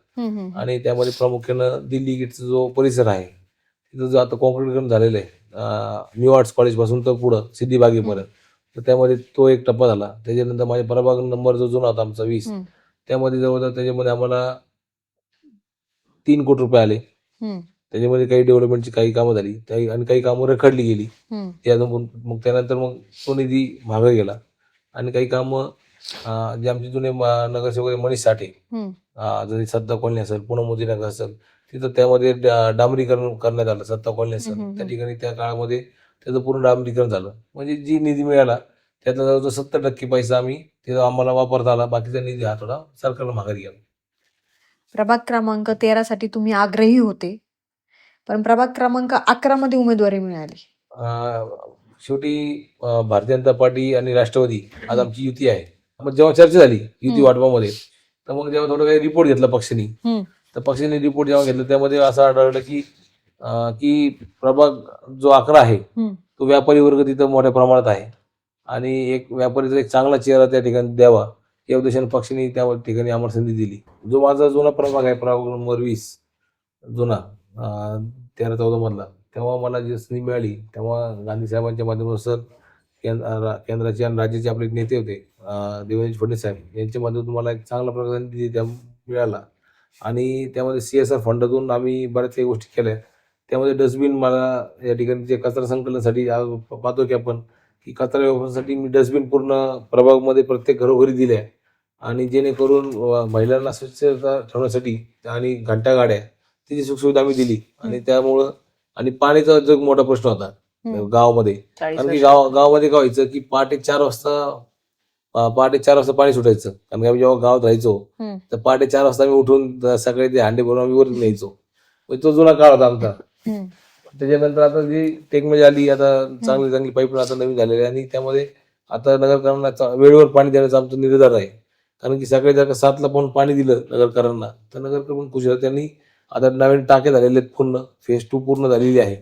आणि त्यामध्ये प्रामुख्यानं दिल्ली गेटचा जो परिसर आहे तिथं जो आता कॉन्क्रीटीकरण झालेलं आहे न्यू आर्ट्स कॉलेज पासून तर पुढं सिद्धिबागेपर्यंत, तर त्यामध्ये तो एक टप्पा झाला. त्याच्यानंतर माझ्या प्रभाग नंबर जो जुना होता आमचा 20, त्यामध्ये जवळजवळ त्याच्यामध्ये आम्हाला 3 कोटी रुपये आले. त्याच्यामध्ये काही डेव्हलपमेंटची काही कामं झाली आणि काही कामं रखडली गेली. मग त्यानंतर मग तो निधी मागे गेला आणि काही कामं जे आमचे जुने नगरसेवक मनीष साठे, जरी सत्ता कॉलनी असेल, पुणे मोदी नगर असेल, तिथं त्यामध्ये डांबरीकरण करण्यात आलं. सत्ता कॉलनी असेल त्या ठिकाणी त्या काळामध्ये त्याचं पूर्ण डांबरीकरण झालं. म्हणजे जी निधी मिळाला त्यातला जवळजवळ 70% पैसा आम्ही तिथं आम्हाला वापरता आला. बाकीचा निधी हा थोडा सरकारला माघारी गेला. प्रभाग क्रमांक 13 साठी तुम्ही आग्रही होते, पण प्रभाग क्रमांक 11 मध्ये उमेदवारी मिळाली. शेवटी भारतीय जनता पार्टी आणि राष्ट्रवादी आज आमची युती आहे. मग जेव्हा चर्चा झाली युती वाटपामध्ये, तर मग जेव्हा थोडं काही रिपोर्ट घेतला पक्षाने, तर पक्षाने रिपोर्ट जेव्हा घेतला त्यामध्ये असं आढळलं की प्रभाग जो 11 आहे तो व्यापारी वर्ग तिथं मोठ्या प्रमाणात आहे आणि एक व्यापारीचा एक चांगला चेहरा त्या ठिकाणी द्यावा या उद्देशाने पक्षाने त्या ठिकाणी आम्हाला संधी दिली. जो माझा जुना प्रभाग आहे, प्रभाग नंबर 20 जुना 13-14 मधला, तेव्हा मला जी संधी मिळाली तेव्हा गांधी साहेबांच्या माध्यमातून केंद्राचे आणि राज्याचे आपले नेते होते देवेंद्र फडणवीस साहेब यांच्या माध्यमातून मला एक चांगला प्रकारे निधी मिळाला आणि त्यामध्ये CSR फंडातून आम्ही बऱ्याच काही गोष्टी केल्या. त्यामध्ये डस्टबिन मला या ठिकाणी जे कचरा संकलनासाठी पाहतो की आपण की कचरा व्यवस्थेसाठी मी डस्टबिन पूर्ण प्रभागामध्ये प्रत्येक घरोघरी दिल्या आणि जेणेकरून महिलांना स्वच्छता ठेवण्यासाठी आणि घंटा गाड्या तिची सुखसुविधा आम्ही दिली. आणि त्यामुळं आणि पाण्याचा जो मोठा प्रश्न होता गावामध्ये, कारण की गावामध्ये काय व्हायचं की पहाटे 4 वाजता पाणी सुटायचं. कारण की आम्ही जेव्हा गावात राहायचो तर पहाटे 4 वाजता आम्ही उठून सकाळी ते हांडे भरून आम्ही वर न्यायचो. तो जुना काळ होता आमचा. त्याच्यानंतर आता जी टेक्नॉलॉजी आली, आता चांगली चांगली पाईपलाईन आता नवीन झालेली आहे आणि त्यामध्ये आता नगरकरांना वेळेवर पाणी देण्याचं आमचं निर्धार आहे. कारण की सकाळी जर 7 ला पाणी दिलं नगरकरांना तर नगरकर पण खुश होतात. त्यांनी आता नवीन टाके झालेले आहेत, पूर्ण फेज 2 पूर्ण झालेली आहे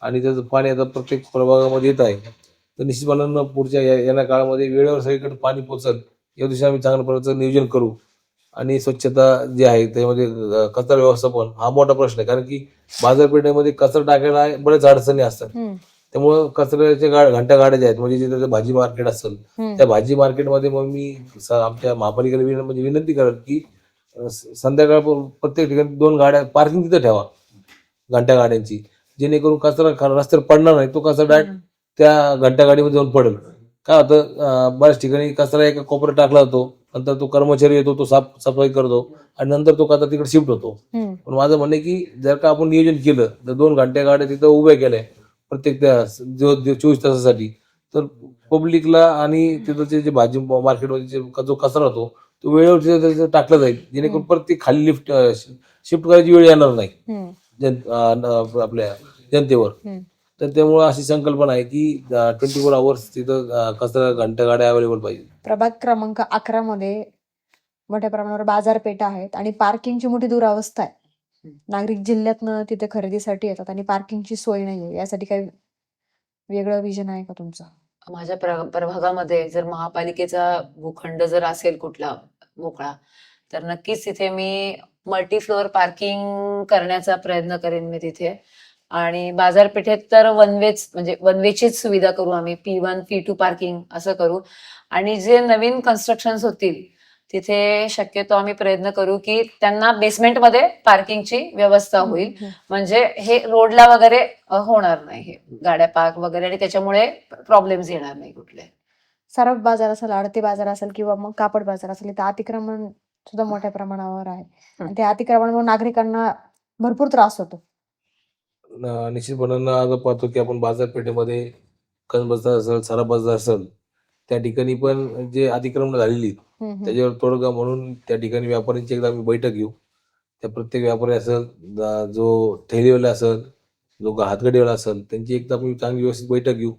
आणि त्याचं पाणी आता प्रत्येक प्रभागामध्ये येत आहे. तर निश्चितपणानं पुढच्या येणाऱ्या काळामध्ये वेळेवर सगळीकडे पाणी पोहोचल या दिवशी आम्ही चांगल्या प्रकारचं नियोजन करू. आणि स्वच्छता जी आहे त्यामध्ये कचरा व्यवस्थापन हा मोठा प्रश्न आहे. कारण की बाजारपेठेमध्ये कचरा टाकायला बरेच अडचणी असतात. त्यामुळं कचऱ्याच्या घंटा गाड्या ज्या आहेत, म्हणजे जिथे भाजी मार्केट असेल त्या भाजी मार्केटमध्ये मग मी आमच्या महापालिकेला विनंती करेल की संध्याकाळ प्रत्येक ठिकाणी 2 गाड्या पार्किंग तिथं ठेवा घंटा गाड्यांची, जेणेकरून कचरा रस्त्यावर पडणार नाही. तो कचरा डायरेक्ट त्या घंटा गाडीमध्ये जाऊन पडेल. काय होतं बऱ्याच ठिकाणी कचरा एका कोपऱ्यात टाकला जातो, नंतर तो कर्मचारी येतो, तो साफसफाई करतो आणि नंतर तो कचरा तिकडे शिफ्ट होतो. पण माझं म्हणणं आहे की जर का आपण नियोजन केलं तर 2 घंट्या गाड्या तिथं उभ्या केल्या प्रत्येक त्या 24 तासासाठी, तर पब्लिकला आणि तिथं जे भाजी मार्केटमध्ये जो कचरा होतो तो वेळेवर टाकला जाईल, जेणेकरून परत ती खाली शिफ्ट करायची वेळ येणार नाही आपल्या जनतेवर. तर त्यामुळे अशी संकल्पना आहे की 24 आवर्स तिथं कचरा घंटा गाड्या अवेलेबल पाहिजे. प्रभाग क्रमांक 11 मध्ये मोठ्या प्रमाणावर बाजारपेठा आहेत आणि पार्किंगची मोठी दुरावस्था आहे. नागरिक जिल्ह्यातनं तिथे खरेदीसाठी येतात आणि पार्किंगची सोय नाहीये. यासाठी काही वेगळं विजन आहे का तुमचं? माझ्या प्रभागामध्ये जर महापालिकेचा भूखंड जर असेल कुठला मोकळा, तर नक्कीच तिथे मी मल्टी फ्लोअर पार्किंग करण्याचा प्रयत्न करेन मी तिथे. आणि बाजारपेठेत तर म्हणजे वन वेचीच सुविधा करू आम्ही, P1 P2 पार्किंग असं करू. आणि जे नवीन कन्स्ट्रक्शन होतील तिथे शक्यतो आम्ही प्रयत्न करू की त्यांना बेसमेंटमध्ये पार्किंगची व्यवस्था होईल, म्हणजे हे रोडला वगैरे होणार नाही हे गाड्या पार्क वगैरे, आणि त्याच्यामुळे प्रॉब्लेम्स येणार नाही कुठले. सराफ बाजार असेल, आडते बाजार असेल किंवा मग कापड बाजार असेल, इथं अतिक्रमण सुद्धा मोठ्या प्रमाणावर आहे. आणि त्या अतिक्रमणामुळे नागरिकांना भरपूर त्रास होतो. निश्चितपणानं आज पाहतो की आपण बाजारपेठेमध्ये कन बाजार असेल, सराफ बाजार असेल, त्या ठिकाणी पण जे अतिक्रमण झालेली त्याच्यावर तोडगा म्हणून त्या ठिकाणी व्यापाऱ्यांची एकदा आम्ही बैठक घेऊ. त्या प्रत्येक व्यापारी असेल, जो ठेलीवाला असेल, जो हातगडीवाला असेल, त्यांची एकदा आम्ही चांगली व्यवस्थित बैठक घेऊ,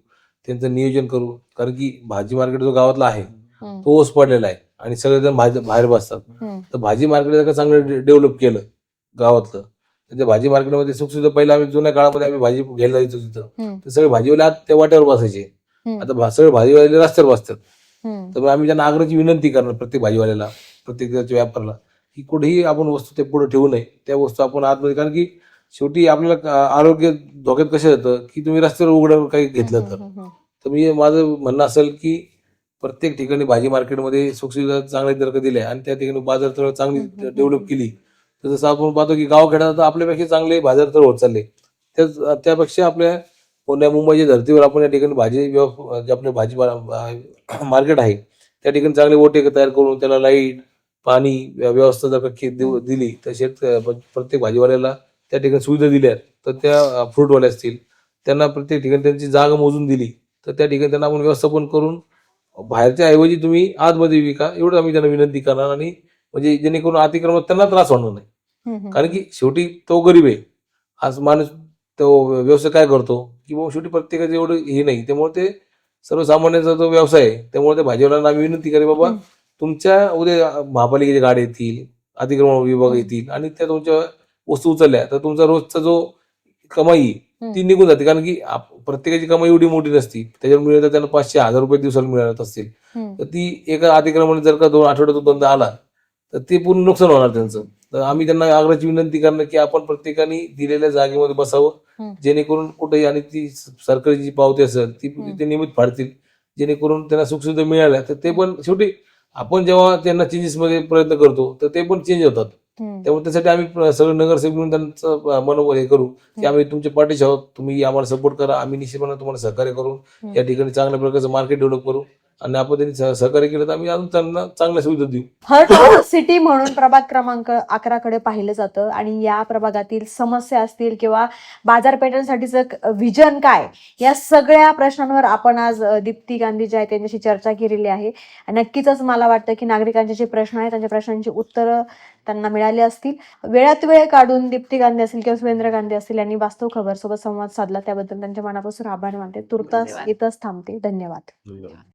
त्यांचं नियोजन करू. कारण की भाजी मार्केट जो गावातला आहे तो ओस पडलेला आहे आणि सगळेजण बाहेर बसतात. हम्म. तर भाजी मार्केट जर का चांगलं डेव्हलप केलं गावातलं, तर त्या भाजी मार्केटमध्ये सुखसुविधा पहिला आम्ही जुन्या काळामध्ये आम्ही भाजी घ्यायला जायचो तिथं, हम्म. तर सगळे भाजीवाले आत त्या वाट्यावर बसायचे. हम्म. आता सगळे भाजीवाले रस्त्यावर बसतात. हम्म. तर मग आम्ही त्यांना आग्रहाची विनंती करणार प्रत्येक भाजीवाल्याला, प्रत्येक त्याच्या व्यापाऱ्याला, की कुठेही आपण वस्तू ते पुढे ठेवू नये, त्या वस्तू आपण आतमध्ये, कारण की शेवटी आपल्याला आरोग्य धोक्यात कसं येतं की तुम्ही रस्त्यावर उघड्यावर काही घेतलं तर. तर माझं म्हणणं असेल की प्रत्येक ठिकाणी भाजी मार्केटमध्ये सुखसुविधा चांगल्या जर का दिल्या आणि त्या ठिकाणी बाजारतळ चांगली डेव्हलप केली, तर जसं आपण पाहतो की गावखेड्यात आपल्यापेक्षा चांगले बाजारतळ होत चालले. त्यापेक्षा आपल्या पुण्या मुंबईच्या धर्तीवर आपण या ठिकाणी जे आपले भाजी मार्केट आहे त्या ठिकाणी चांगले ओटे तयार करून त्याला लाईट, पाणी व्यवस्था जर का दिली तर प्रत्येक भाजीवाल्याला त्या ठिकाणी सुविधा दिल्या, तर त्या फ्रूटवाले असतील त्यांना प्रत्येक ठिकाणी त्यांची जागा मोजून दिली, तर त्या ठिकाणी त्यांना आपण व्यवस्थापन करून बाहेरच्या ऐवजी तुम्ही आतमध्ये विका, एवढं आम्ही त्यांना विनंती करणार. आणि म्हणजे जेणेकरून अतिक्रमण त्यांना त्रास होणार नाही, कारण की शेवटी तो गरीब आहे. आज माणूस तो व्यवसाय काय करतो की बाबा शेवटी प्रत्येकाचं एवढं हे नाही, त्यामुळे ते सर्वसामान्यांचा जो व्यवसाय आहे, त्यामुळे त्या भाजीवाल्यांना आम्ही विनंती करेल, बाबा तुमच्या उद्या महापालिकेच्या गाड्या येतील, अतिक्रमण विभाग येतील आणि त्या तुमच्या वस्तू उचलल्या तर तुमचा रोजचा जो कमाई ती निघून जाते, कारण की प्रत्येकाची कमाई एवढी मोठी नसती. त्याच्यावर मिळत त्यांना 500-1000 रुपये दिवसाला मिळत असतील, तर ती एका अतिक्रमण जर का 2 आठवड्यातून दोनदा आला तर ते पूर्ण नुकसान होणार त्यांचं. तर आम्ही त्यांना आग्रहाची विनंती करणार की आपण प्रत्येकाने दिलेल्या जागेमध्ये बसावं, जेणेकरून कुठेही, आणि ती सरकारी जी पावती असेल ती ते नियमित फाडतील, जेणेकरून त्यांना सुखसुविधा मिळाल्या तर ते पण शेवटी आपण जेव्हा त्यांना चेंजेस मध्ये प्रयत्न करतो तर ते पण चेंज होतात. त्यामुळे त्यासाठी आम्ही सगळे नगरसेवक म्हणून त्यांचं मनोबल हे करू की आम्ही तुमच्या पाठीशी आहोत, तुम्ही आम्हाला सपोर्ट करा, आम्ही निश्चितपणे तुम्हाला सहकार्य करून या ठिकाणी चांगल्या प्रकारचं मार्केट डेव्हलप करू, आणि आपण त्यांनी सहकार्य केलं तर आम्ही अजून त्यांना चांगल्या सुविधा देऊ. हर्ट सिटी म्हणून प्रभाग क्रमांक 11 कडे पाहिलं जातं आणि या प्रभागातील समस्या असतील किंवा बाजारपेठांसाठीचं विजन काय, या सगळ्या प्रश्नांवर आपण आज दीप्ती गांधी जे आहेत त्यांच्याशी चर्चा केलेली आहे. नक्कीच मला वाटतं की नागरिकांचे जे प्रश्न आहेत त्यांच्या प्रश्नांची उत्तरं त्यांना मिळाली असतील. वेळात वेळ काढून दीप्ती गांधी असतील किंवा सुरेंद्र गांधी असतील यांनी वास्तव खबर सोबत संवाद साधला, त्याबद्दल त्यांच्या मनापासून आभार मानते. तुर्तास इथंच थांबते. धन्यवाद.